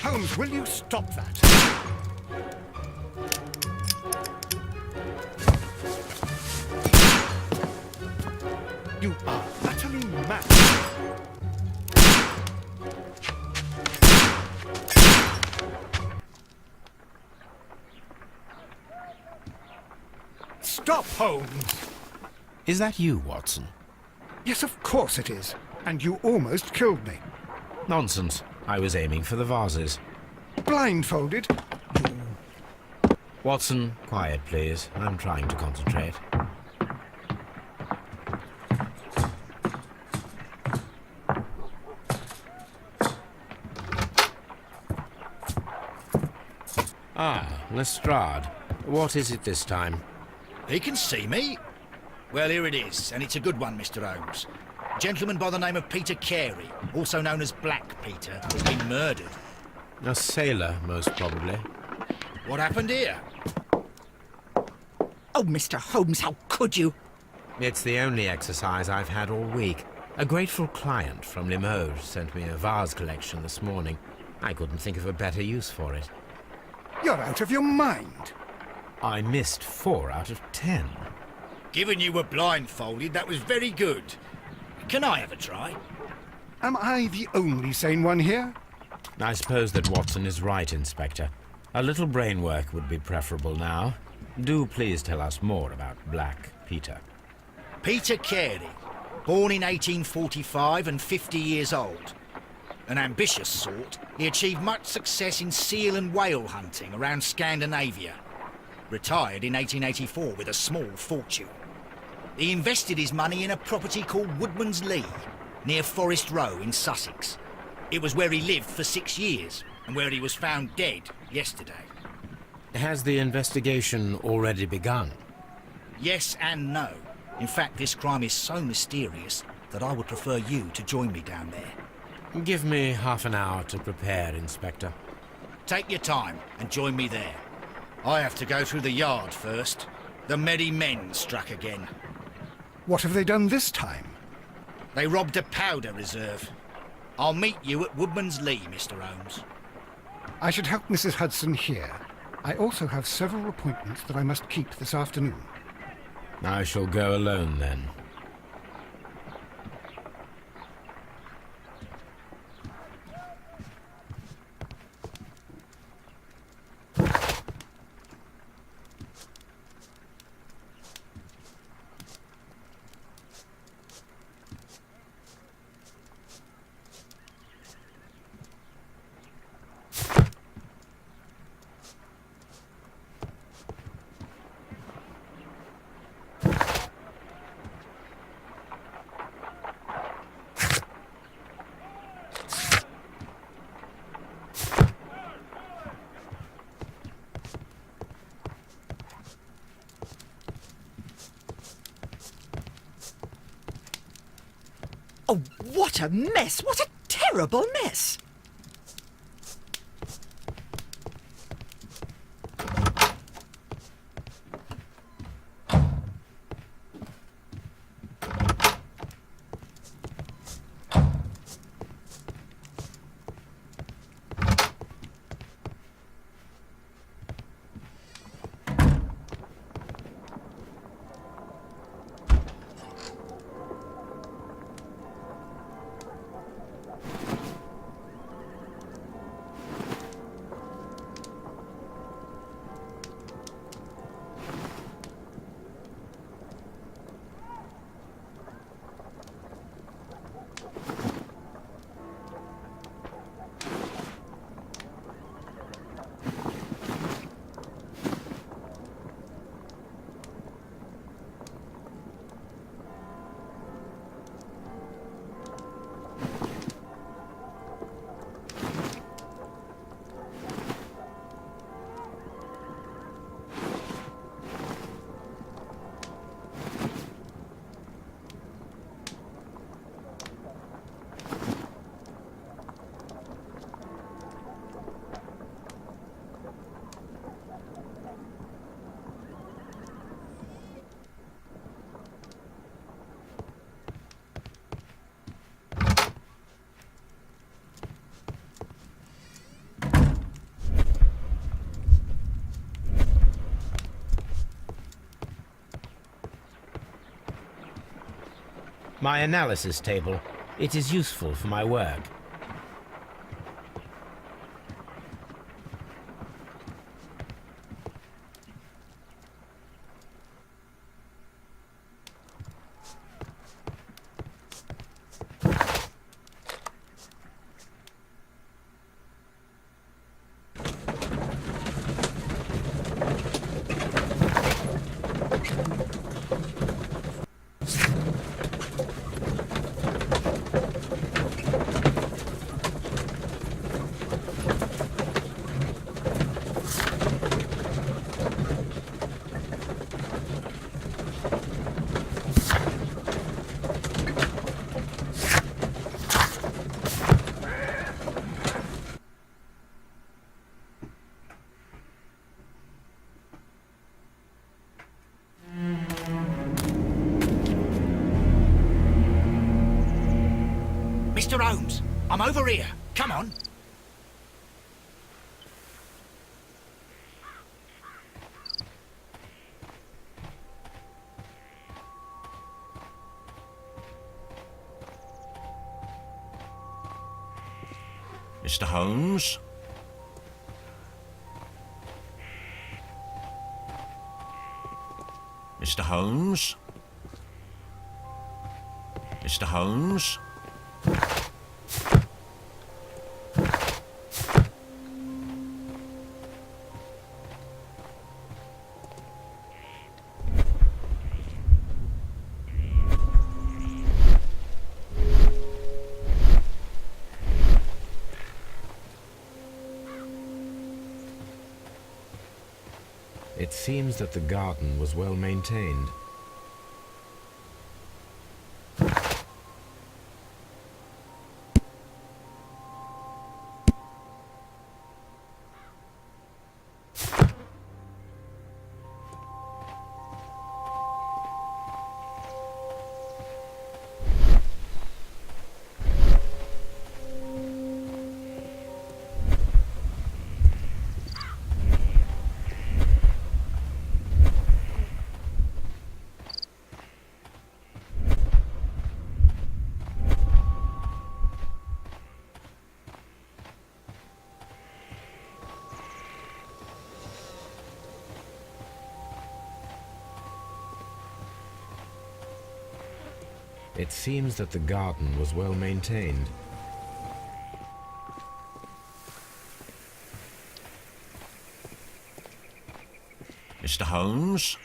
Holmes, will you stop that? You are utterly mad. Stop, Holmes! Is that you, Watson? Yes, of course it is. And you almost killed me. Nonsense. I was aiming for the vases. Blindfolded? Watson, quiet, please. I'm trying to concentrate. Ah, Lestrade. What is it this time? He can see me. Well, here it is, and it's a good one, Mr. Holmes. A gentleman by the name of Peter Carey, also known as Black Peter, has been murdered. A sailor, most probably. What happened here? Oh, Mr. Holmes, how could you? It's the only exercise I've had all week. A grateful client from Limoges sent me a vase collection this morning. I couldn't think of a better use for it. You're out of your mind. I missed 4 out of 10. Given you were blindfolded, that was very good. Can I have a try? Am I the only sane one here? I suppose that Watson is right, Inspector. A little brain work would be preferable now. Do please tell us more about Black Peter. Peter Carey, born in 1845 and 50 years old. An ambitious sort, he achieved much success in seal and whale hunting around Scandinavia. Retired in 1884 with a small fortune. He invested his money in a property called Woodman's Lee, near Forest Row in Sussex. It was where he lived for 6 years, and where he was found dead yesterday. Has the investigation already begun? Yes and no. In fact, this crime is so mysterious that I would prefer you to join me down there. Give me half an hour to prepare, Inspector. Take your time and join me there. I have to go through the yard first. The merry men struck again. What have they done this time? They robbed a powder reserve. I'll meet you at Woodman's Lee, Mr. Holmes. I should help Mrs. Hudson here. I also have several appointments that I must keep this afternoon. I shall go alone, then. Oh, what a mess! What a terrible mess! My analysis table. It is useful for my work. Mr. Holmes, I'm over here. Come on. Mr. Holmes? Mr. Holmes? Mr. Holmes? It seems that the garden was well maintained. It seems that the garden was well maintained. Mr. Holmes?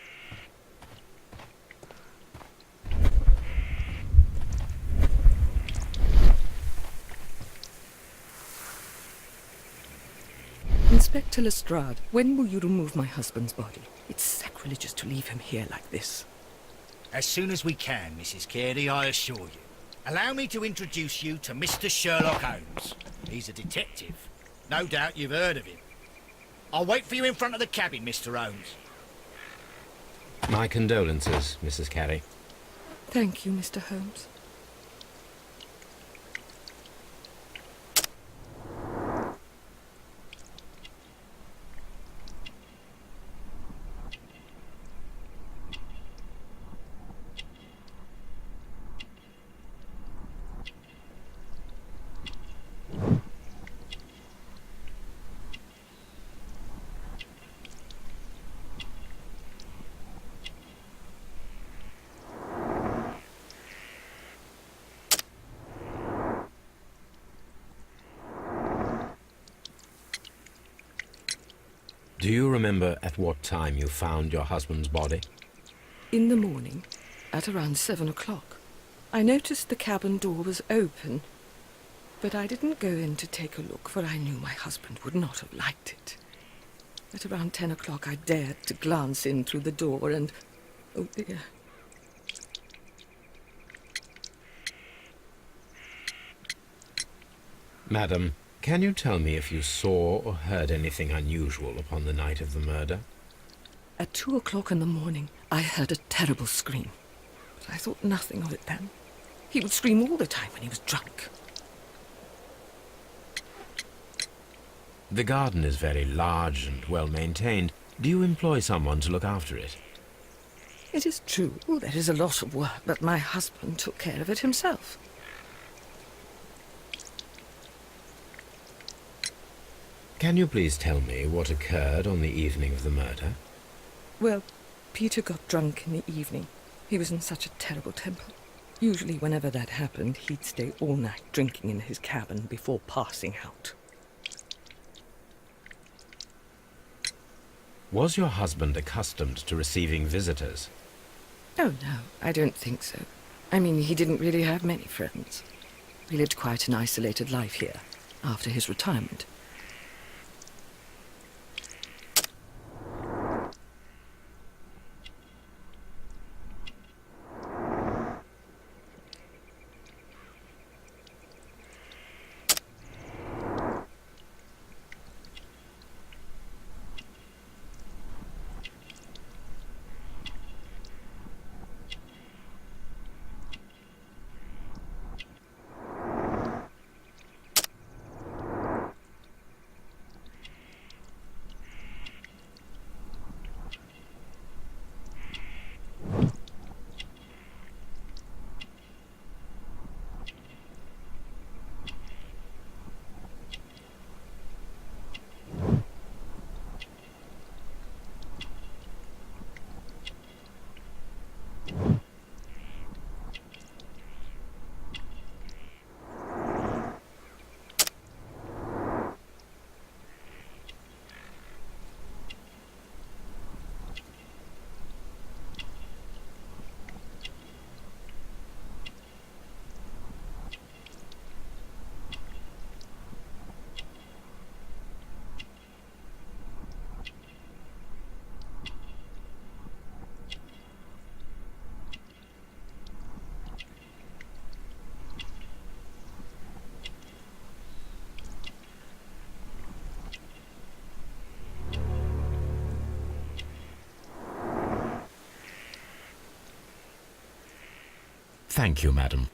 Inspector Lestrade, when will you remove my husband's body? It's sacrilegious to leave him here like this. As soon as we can, Mrs. Carey, I assure you. Allow me to introduce you to Mr. Sherlock Holmes. He's a detective. No doubt you've heard of him. I'll wait for you in front of the cabin, Mr. Holmes. My condolences, Mrs. Carey. Thank you, Mr. Holmes. Do you remember at what time you found your husband's body? In the morning, at around 7 o'clock. I noticed the cabin door was open, but I didn't go in to take a look, for I knew my husband would not have liked it. At around 10 o'clock I dared to glance in through the door and... oh dear. Madam, can you tell me if you saw or heard anything unusual upon the night of the murder? At 2 o'clock in the morning, I heard a terrible scream, but I thought nothing of it then. He would scream all the time when he was drunk. The garden is very large and well maintained. Do you employ someone to look after it? It is true, there is a lot of work, but my husband took care of it himself. Can you please tell me what occurred on the evening of the murder? Well, Peter got drunk in the evening. He was in such a terrible temper. Usually whenever that happened, he'd stay all night drinking in his cabin before passing out. Was your husband accustomed to receiving visitors? Oh, no, I don't think so. I mean, he didn't really have many friends. He lived quite an isolated life here, after his retirement. Thank you, madam.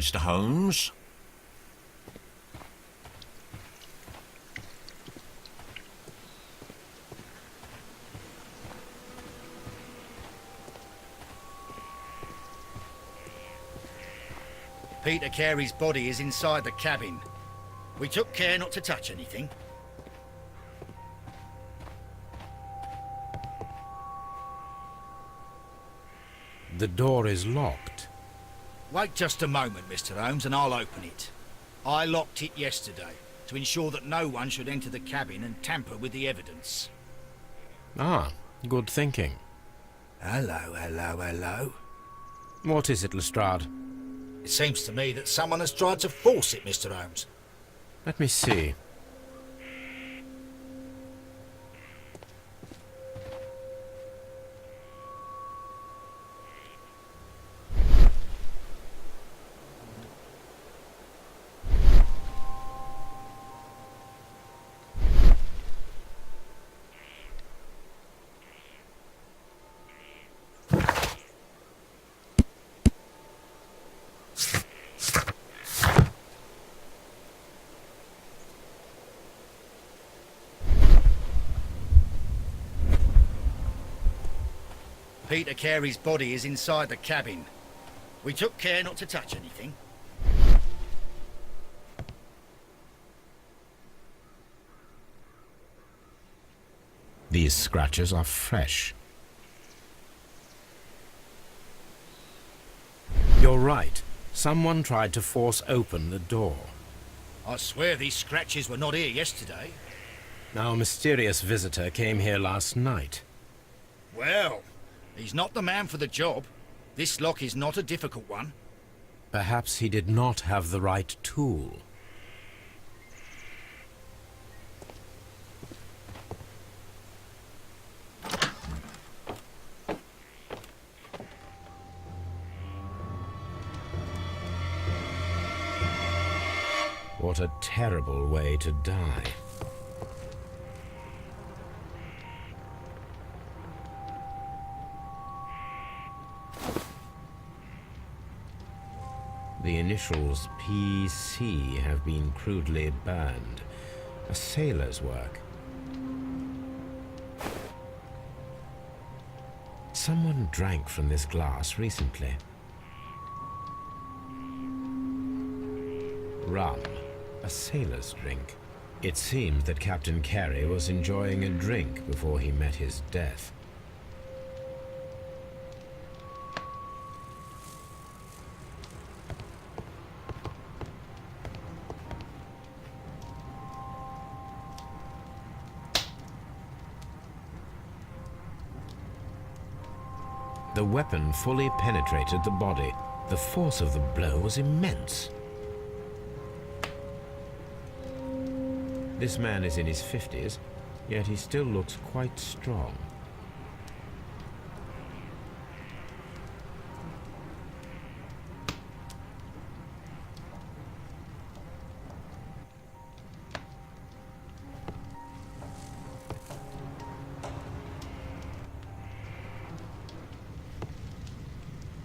Mr. Holmes? Peter Carey's body is inside the cabin. We took care not to touch anything. The door is locked. Wait just a moment, Mr. Holmes, and I'll open it. I locked it yesterday to ensure that no one should enter the cabin and tamper with the evidence. Ah, good thinking. Hello, hello, hello. What is it, Lestrade? It seems to me that someone has tried to force it, Mr. Holmes. Let me see. Peter Carey's body is inside the cabin. We took care not to touch anything. These scratches are fresh. You're right. Someone tried to force open the door. I swear these scratches were not here yesterday. Our mysterious visitor came here last night. Well, he's not the man for the job. This lock is not a difficult one. Perhaps he did not have the right tool. What a terrible way to die. The initials PC have been crudely burned. A sailor's work. Someone drank from this glass recently. Rum. A sailor's drink. It seems that Captain Carey was enjoying a drink before he met his death. The weapon fully penetrated the body. The force of the blow was immense. This man is in his 50s, yet he still looks quite strong.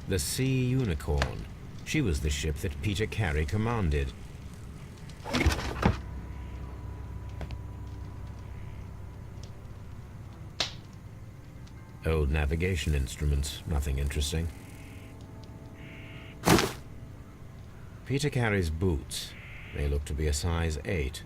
The Sea Unicorn. She was the ship that Peter Carey commanded. Old navigation instruments, nothing interesting. Peter Carey's boots. They look to be a size 8.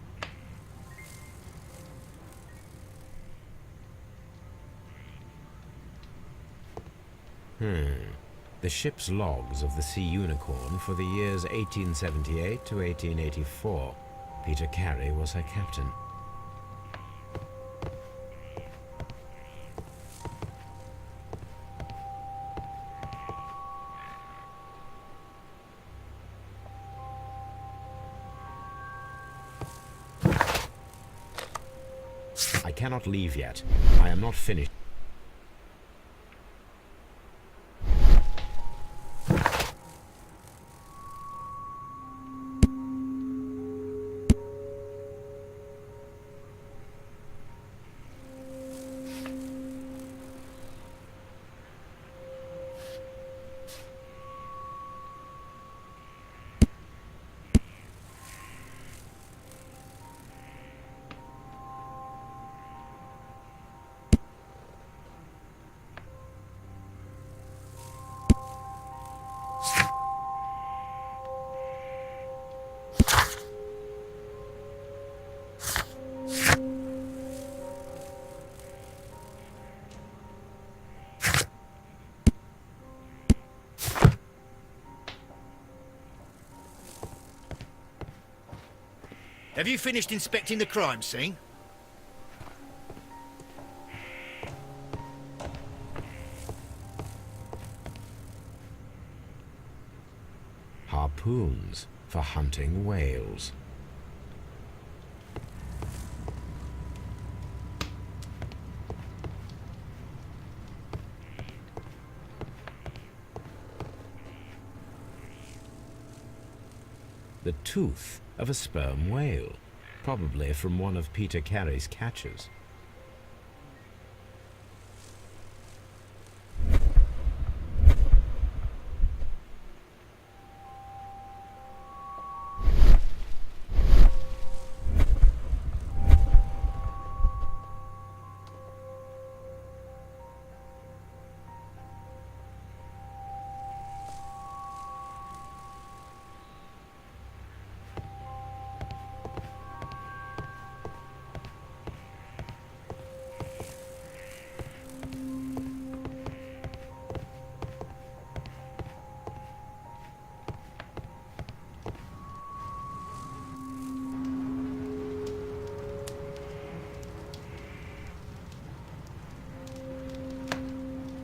The ship's logs of the Sea Unicorn for the years 1878 to 1884. Peter Carey was her captain. I cannot leave yet. I am not finished. Have you finished inspecting the crime scene? Harpoons for hunting whales. The tooth of a sperm whale, probably from one of Peter Carey's catches.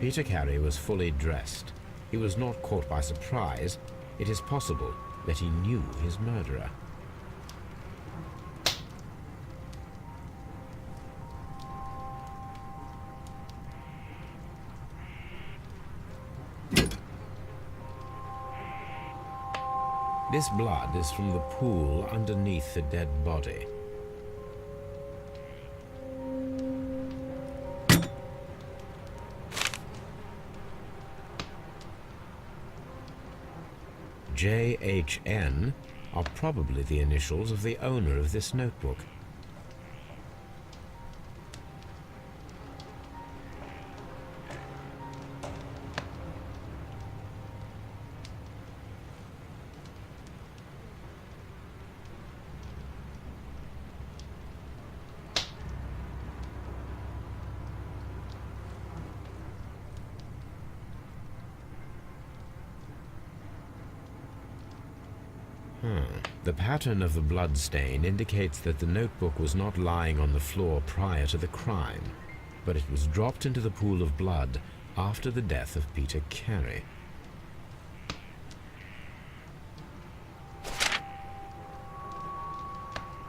Peter Carey was fully dressed. He was not caught by surprise. It is possible that he knew his murderer. This blood is from the pool underneath the dead body. JHN are probably the initials of the owner of this notebook. The pattern of the blood stain indicates that the notebook was not lying on the floor prior to the crime, but it was dropped into the pool of blood after the death of Peter Carey.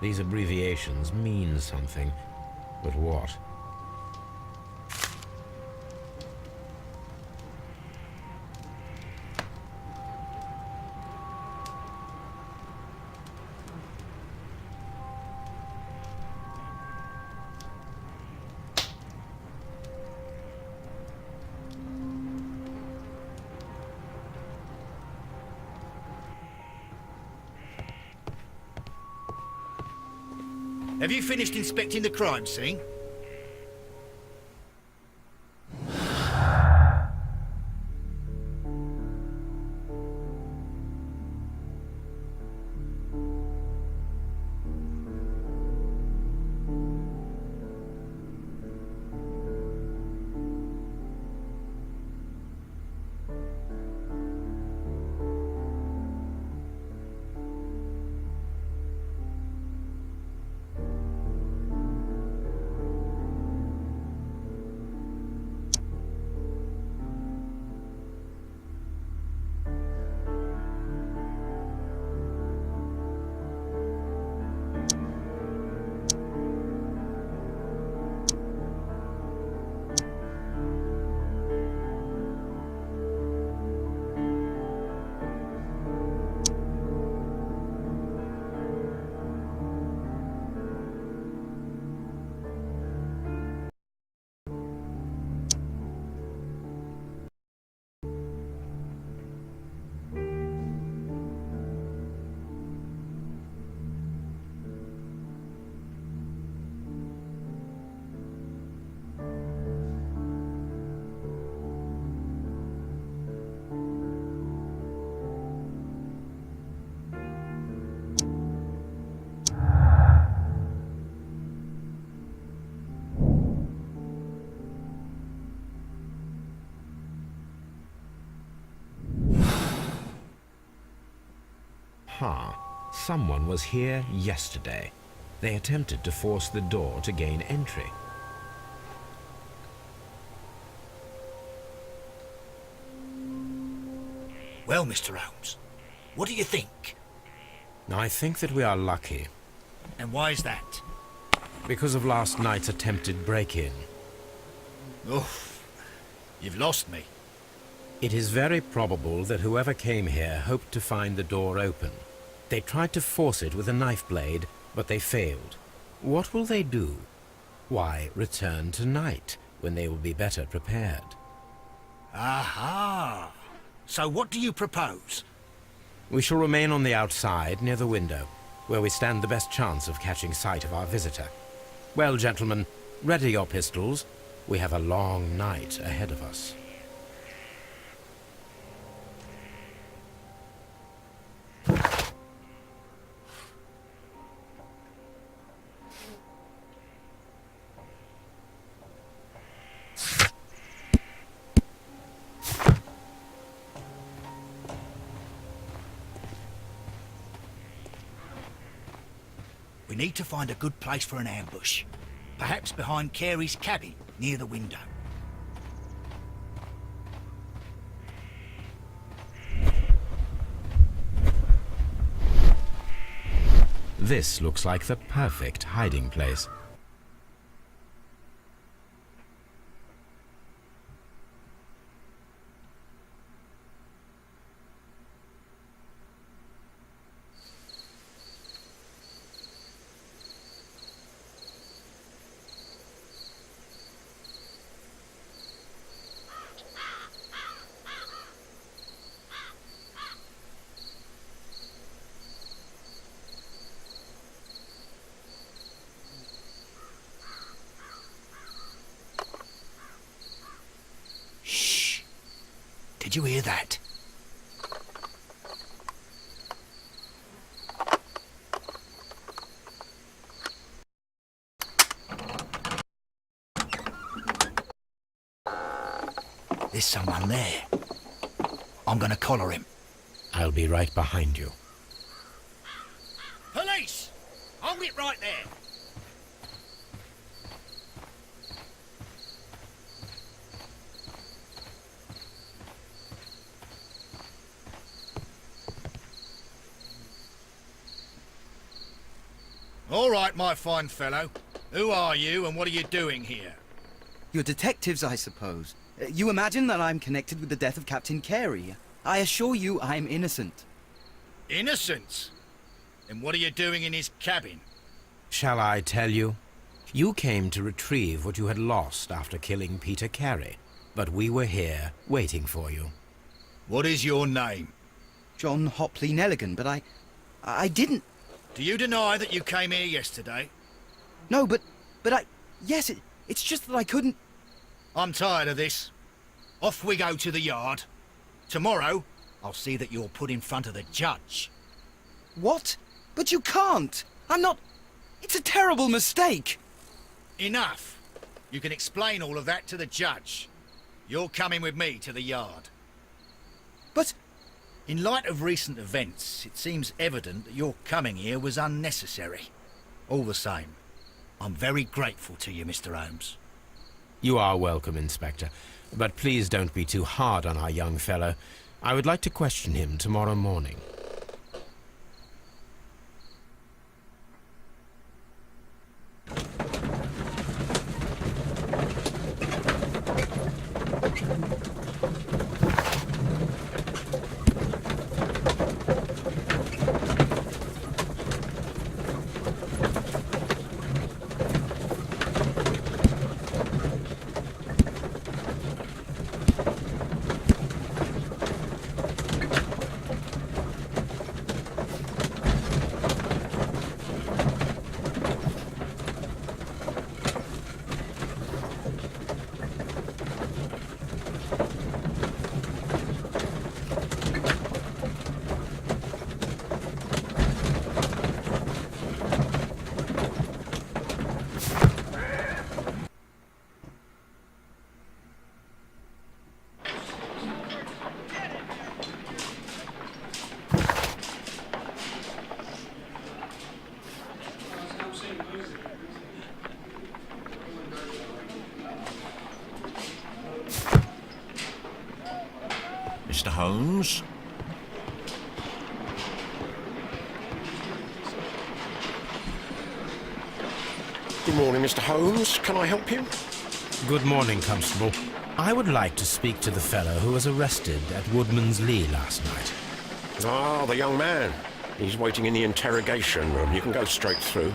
These abbreviations mean something, but what? Have you finished inspecting the crime scene? Someone was here yesterday. They attempted to force the door to gain entry. Well, Mr. Holmes, what do you think? I think that we are lucky, And why is that? because of last night's attempted break-in. Oof, you've lost me. It is very probable that whoever came here hoped to find the door open. They tried to force it with a knife blade, but they failed. What will they do? Why, return tonight, when they will be better prepared. Aha! So what do you propose? We shall remain on the outside, near the window, where we stand the best chance of catching sight of our visitor. Well, gentlemen, ready your pistols. We have a long night ahead of us. We need to find a good place for an ambush. Perhaps behind Carey's cabin, near the window. This looks like the perfect hiding place. Did you hear that? There's someone there. I'm gonna collar him. I'll be right behind you. Police! Hold it right there. All right, my fine fellow. Who are you and what are you doing here? You're detectives, I suppose. You imagine that I'm connected with the death of Captain Carey. I assure you I'm innocent. Innocent? Then what are you doing in his cabin? Shall I tell you? You came to retrieve what you had lost after killing Peter Carey, but we were here waiting for you. What is your name? John Hopley Neligan, but I didn't... Do you deny that you came here yesterday? No, but yes, it's just that I couldn't... I'm tired of this. Off we go to the yard. Tomorrow, I'll see that you're put in front of the judge. What? But you can't! I'm not... It's a terrible mistake! Enough. You can explain all of that to the judge. You're coming with me to the yard. But... In light of recent events, it seems evident that your coming here was unnecessary. All the same, I'm very grateful to you, Mr. Holmes. You are welcome, Inspector, but please don't be too hard on our young fellow. I would like to question him tomorrow morning. Mr. Holmes? Good morning, Mr. Holmes. Can I help you? Good morning, Constable. I would like to speak to the fellow who was arrested at Woodman's Lee last night. Ah, the young man. He's waiting in the interrogation room. You can go straight through.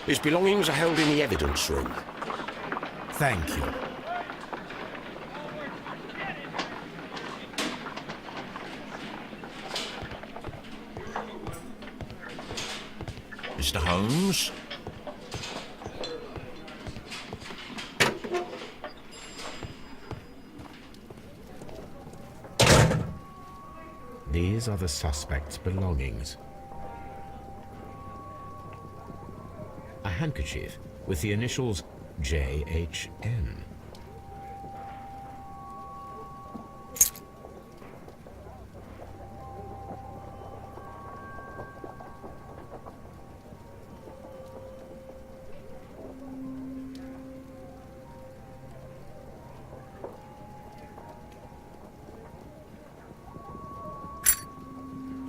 His belongings are held in the evidence room. Thank you. Mr. Holmes? These are the suspect's belongings. A handkerchief with the initials J.H.N.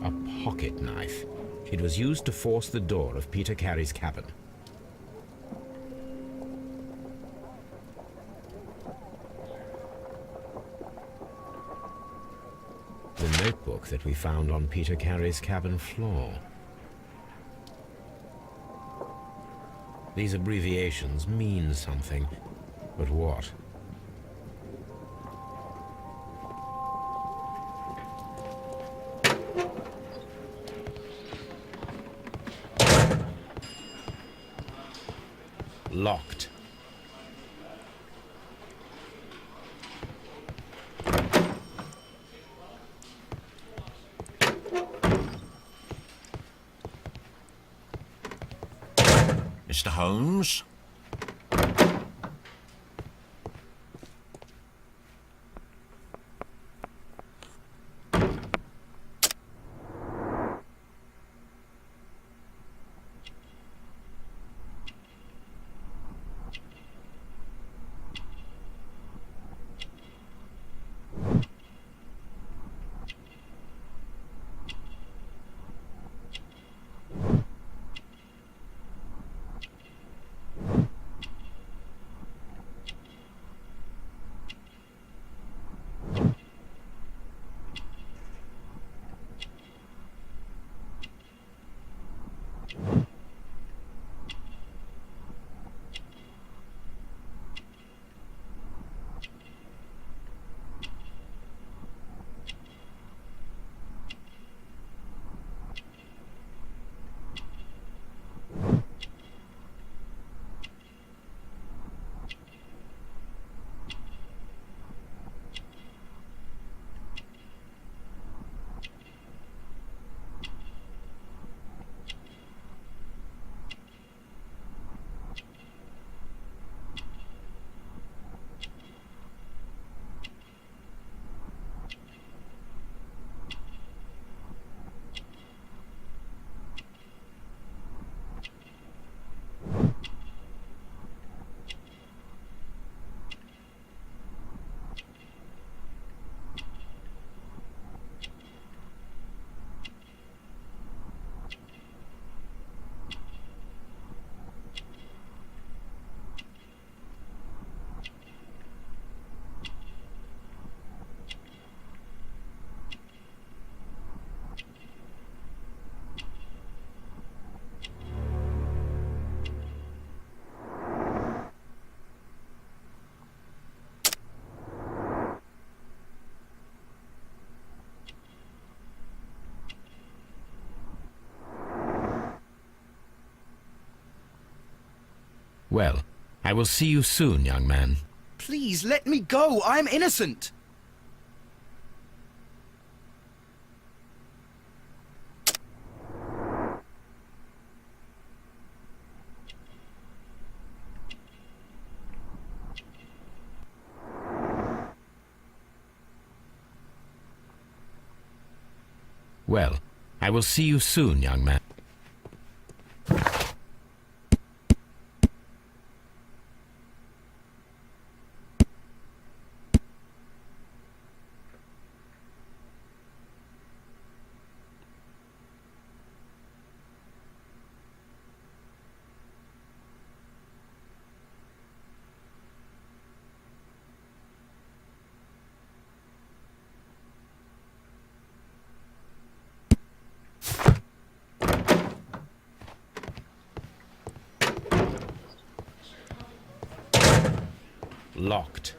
A pocket knife. It was used to force the door of Peter Carey's cabin. The notebook that we found on Peter Carey's cabin floor. These abbreviations mean something, but what? Locked. Mr. Holmes? Well, I will see you soon, young man. Please, let me go. I'm innocent. Well, I will see you soon, young man. Locked.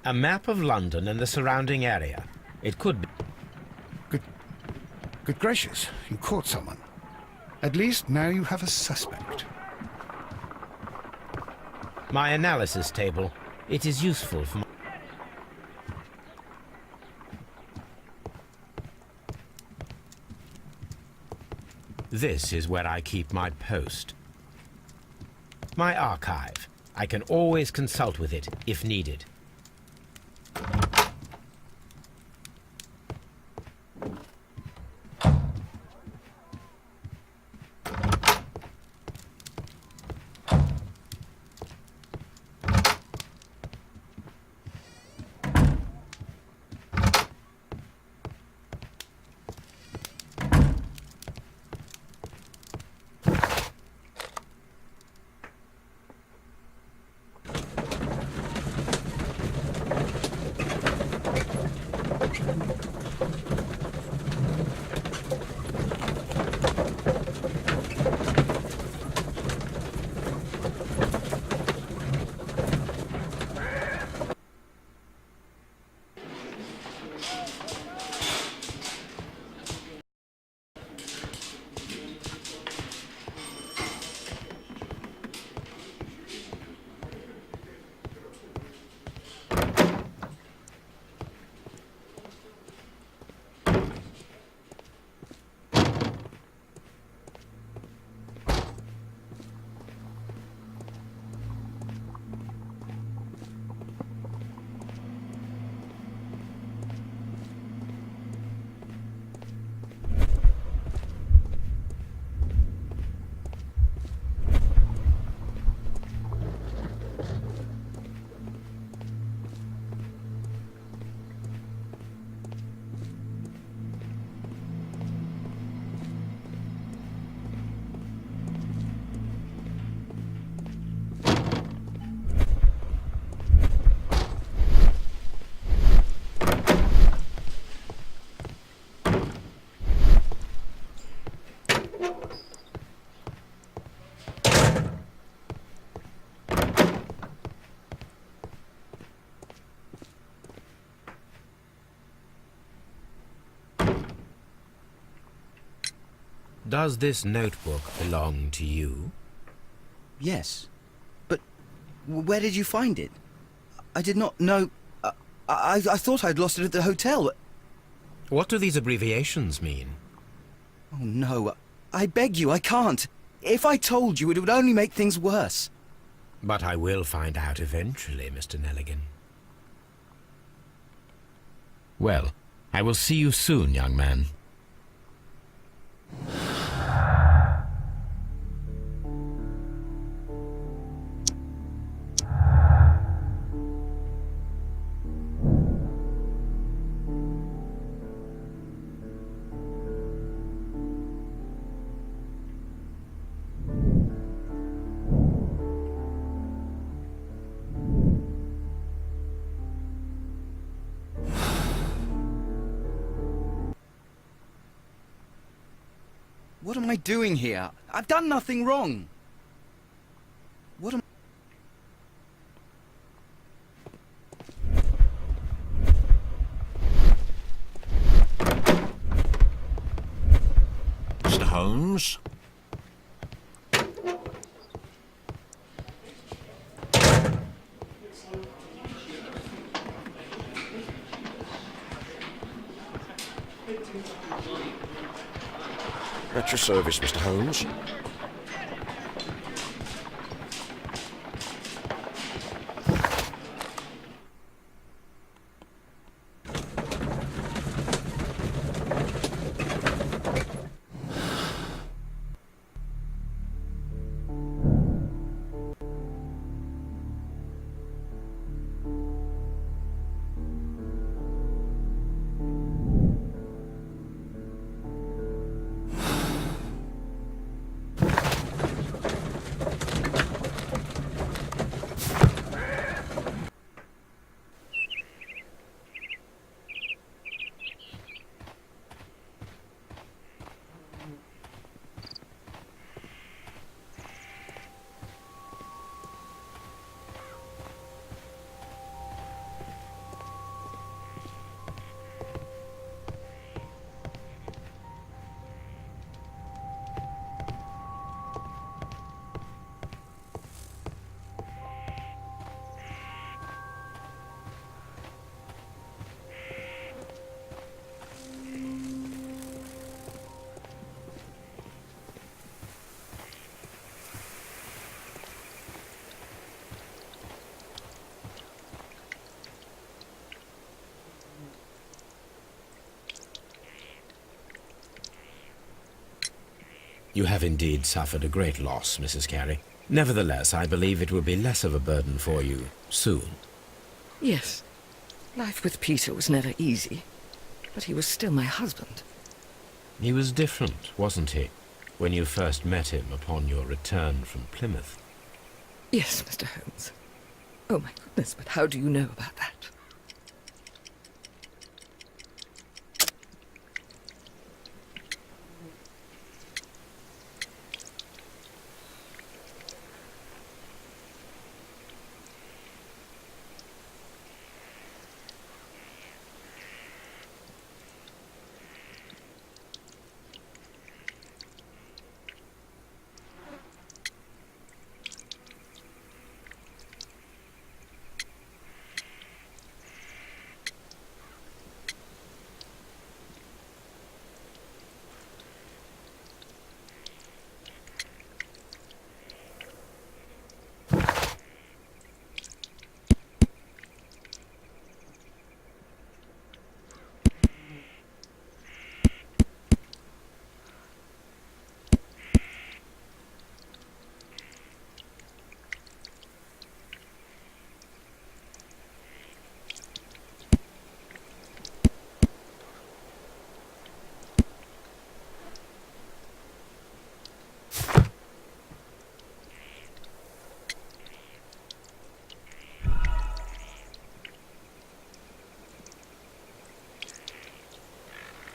A map of London and the surrounding area. It could be... Good gracious, you caught someone. At least now you have a suspect. My analysis table. It is useful for my... This is where I keep my post. My archive. I can always consult with it if needed. Does this notebook belong to you? Yes. But where did you find it? I did not know... I thought I'd lost it at the hotel. What do these abbreviations mean? Oh, no. I beg you, I can't. If I told you, it would only make things worse. But I will find out eventually, Mr. Neligan. Well, I will see you soon, young man. What am I doing here? I've done nothing wrong. What am... Mr. Holmes? At your service, Mr. Holmes. You have indeed suffered a great loss, Mrs. Carey. Nevertheless, I believe it will be less of a burden for you soon. Yes. Life with Peter was never easy, but he was still my husband. He was different, wasn't he, when you first met him upon your return from Plymouth? Yes, Mr. Holmes. Oh, my goodness, but how do you know about that?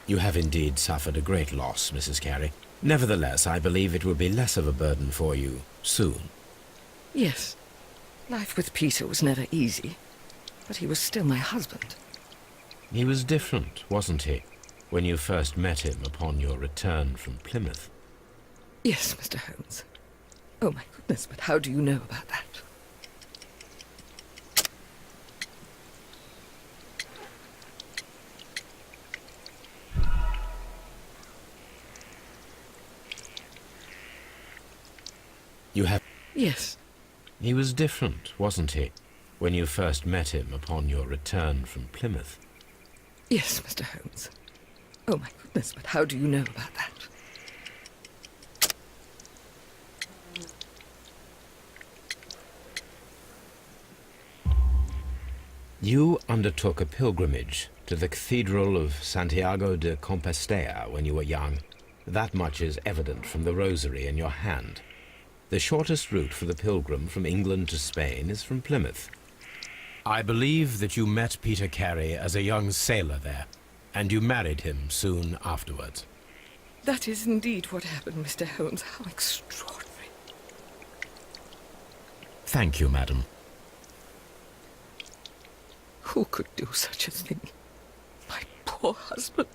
You have indeed suffered a great loss, Mrs. Carey. Nevertheless, I believe it will be less of a burden for you soon. Yes. Life with Peter was never easy, but he was still my husband. He was different, wasn't he, when you first met him upon your return from Plymouth? Yes, Mr. Holmes. Oh, my goodness, but how do you know about that? You have... Yes. He was different, wasn't he, when you first met him upon your return from Plymouth? Yes, Mr. Holmes. Oh, my goodness, but how do you know about that? You undertook a pilgrimage to the Cathedral of Santiago de Compostela when you were young. That much is evident from the rosary in your hand. The shortest route for the pilgrim from England to Spain is from Plymouth. I believe that you met Peter Carey as a young sailor there, and you married him soon afterwards. That is indeed what happened, Mr. Holmes. How extraordinary. Thank you, madam. Who could do such a thing? My poor husband.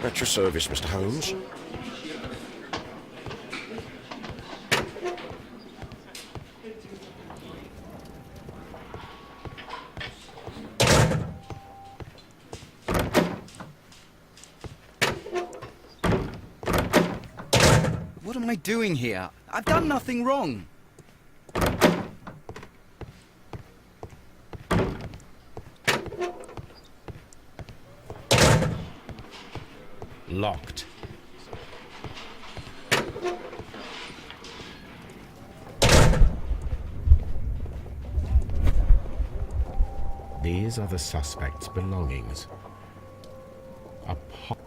At your service, Mr. Holmes. What am I doing here? I've done nothing wrong. Locked. These are the suspect's belongings. A pot.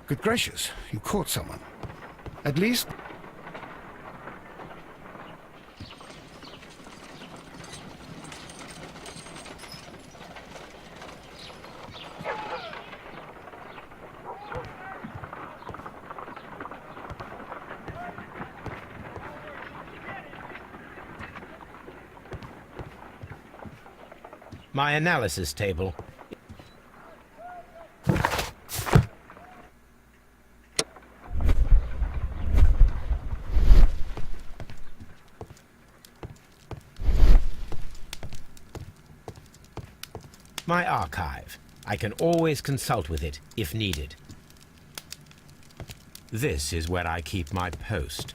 Good gracious, you caught someone. At least... My analysis table. My archive. I can always consult with it if needed. This is where I keep my post.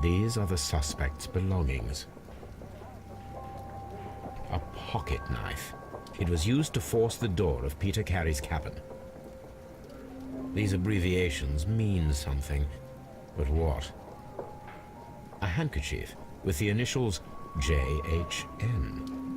These are the suspect's belongings. A pocket knife. It was used to force the door of Peter Carey's cabin. These abbreviations mean something, but what? A handkerchief with the initials JHN.